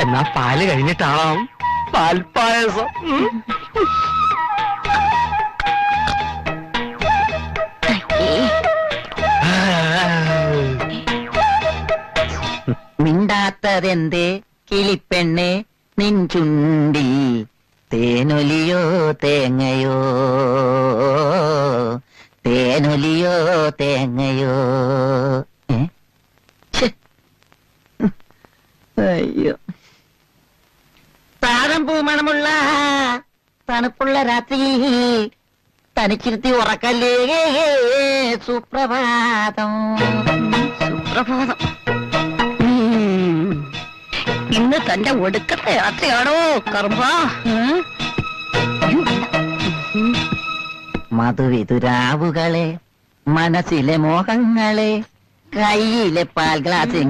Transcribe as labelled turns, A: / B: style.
A: എന്നാ പാല് കഴിഞ്ഞിട്ടാവാം പാൽപ്പായസം.
B: മിണ്ടാത്തതെന്തേ കിളിപ്പെണ്ണെ നിൻ ചുണ്ടിൽ തേനൊലിയോ തേങ്ങയോ തേനൊലിയോ തേങ്ങയോ. അയ്യോ, താഴം പൂമണമുള്ള തണുപ്പുള്ള രാത്രി തനിച്ചിരുത്തി ഉറക്കല്ലേ. സുപ്രഭാതം
C: സുപ്രഭാതം. ഇന്ന് തന്റെ ഒടുക്കത്തെ യാത്രയാണോ കർമ്മ?
B: മധുവിതുരാവുകളെ മനസ്സിലെ മോഹങ്ങളെ കയ്യിലെ പാൽ ഗ്ലാസ്